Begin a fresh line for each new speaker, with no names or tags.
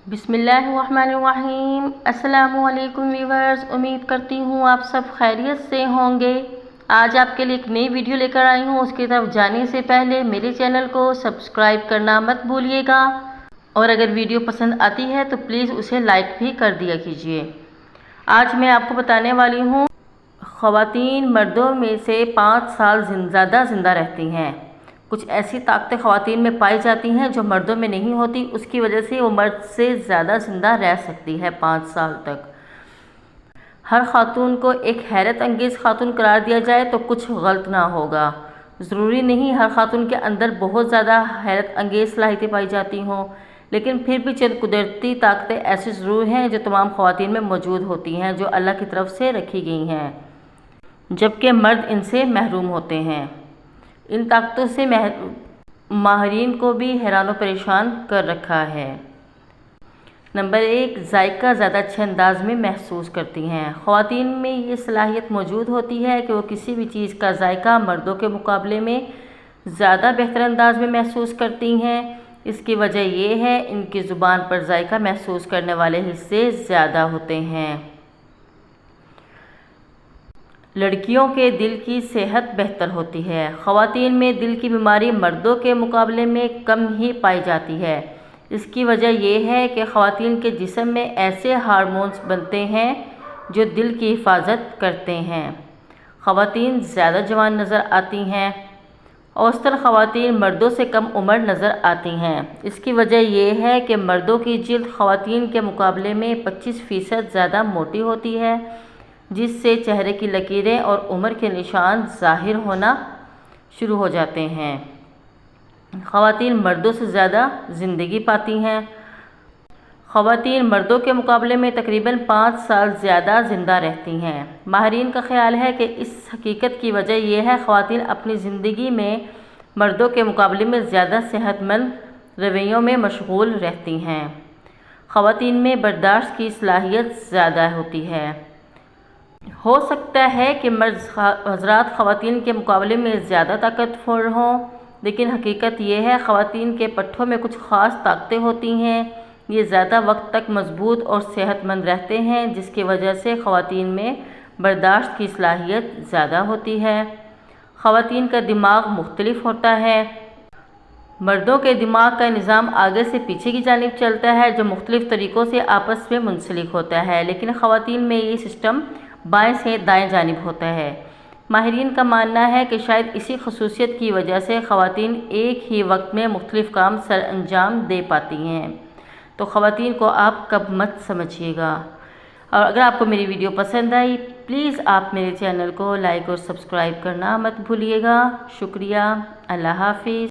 بسم اللہ الرحمن الرحیم۔ السلام علیکم ویورز، امید کرتی ہوں آپ سب خیریت سے ہوں گے۔ آج آپ کے لیے ایک نئی ویڈیو لے کر آئی ہوں۔ اس کی طرف جانے سے پہلے میرے چینل کو سبسکرائب کرنا مت بھولیے گا، اور اگر ویڈیو پسند آتی ہے تو پلیز اسے لائک بھی کر دیا کیجیے۔ آج میں آپ کو بتانے والی ہوں، خواتین مردوں میں سے 5 سال زیادہ زندہ رہتی ہیں۔ کچھ ایسی طاقتیں خواتین میں پائی جاتی ہیں جو مردوں میں نہیں ہوتی، اس کی وجہ سے وہ مرد سے زیادہ زندہ رہ سکتی ہے 5 سال تک۔ ہر خاتون کو ایک حیرت انگیز خاتون قرار دیا جائے تو کچھ غلط نہ ہوگا۔ ضروری نہیں ہر خاتون کے اندر بہت زیادہ حیرت انگیز صلاحیتیں پائی جاتی ہوں، لیکن پھر بھی چند قدرتی طاقتیں ایسی ضرور ہیں جو تمام خواتین میں موجود ہوتی ہیں، جو اللہ کی طرف سے رکھی گئی ہیں، جبکہ مرد ان سے محروم ہوتے ہیں۔ ان طاقتوں سے ماہرین کو بھی حیران و پریشان کر رکھا ہے۔ نمبر 1، ذائقہ زیادہ اچھے انداز میں محسوس کرتی ہیں۔ خواتین میں یہ صلاحیت موجود ہوتی ہے کہ وہ کسی بھی چیز کا ذائقہ مردوں کے مقابلے میں زیادہ بہتر انداز میں محسوس کرتی ہیں۔ اس کی وجہ یہ ہے ان کی زبان پر ذائقہ محسوس کرنے والے حصے زیادہ ہوتے ہیں۔ لڑکیوں کے دل کی صحت بہتر ہوتی ہے۔ خواتین میں دل کی بیماری مردوں کے مقابلے میں کم ہی پائی جاتی ہے۔ اس کی وجہ یہ ہے کہ خواتین کے جسم میں ایسے ہارمونز بنتے ہیں جو دل کی حفاظت کرتے ہیں۔ خواتین زیادہ جوان نظر آتی ہیں۔ اوسطاً خواتین مردوں سے کم عمر نظر آتی ہیں۔ اس کی وجہ یہ ہے کہ مردوں کی جلد خواتین کے مقابلے میں 25% زیادہ موٹی ہوتی ہے، جس سے چہرے کی لکیریں اور عمر کے نشان ظاہر ہونا شروع ہو جاتے ہیں۔ خواتین مردوں سے زیادہ زندگی پاتی ہیں۔ خواتین مردوں کے مقابلے میں تقریباً 5 سال زیادہ زندہ رہتی ہیں۔ ماہرین کا خیال ہے کہ اس حقیقت کی وجہ یہ ہے خواتین اپنی زندگی میں مردوں کے مقابلے میں زیادہ صحت مند رویوں میں مشغول رہتی ہیں۔ خواتین میں برداشت کی صلاحیت زیادہ ہوتی ہے۔ ہو سکتا ہے کہ مرد حضرات خواتین کے مقابلے میں زیادہ طاقتور ہوں، لیکن حقیقت یہ ہے خواتین کے پٹھوں میں کچھ خاص طاقتیں ہوتی ہیں۔ یہ زیادہ وقت تک مضبوط اور صحت مند رہتے ہیں، جس کی وجہ سے خواتین میں برداشت کی صلاحیت زیادہ ہوتی ہے۔ خواتین کا دماغ مختلف ہوتا ہے۔ مردوں کے دماغ کا نظام آگے سے پیچھے کی جانب چلتا ہے، جو مختلف طریقوں سے آپس میں منسلک ہوتا ہے، لیکن خواتین میں یہ سسٹم بائیں سے دائیں جانب ہوتا ہے۔ ماہرین کا ماننا ہے کہ شاید اسی خصوصیت کی وجہ سے خواتین ایک ہی وقت میں مختلف کام سر انجام دے پاتی ہیں۔ تو خواتین کو آپ کم مت سمجھیے گا۔ اور اگر آپ کو میری ویڈیو پسند آئی، پلیز آپ میرے چینل کو لائک اور سبسکرائب کرنا مت بھولیے گا۔ شکریہ۔ اللہ حافظ۔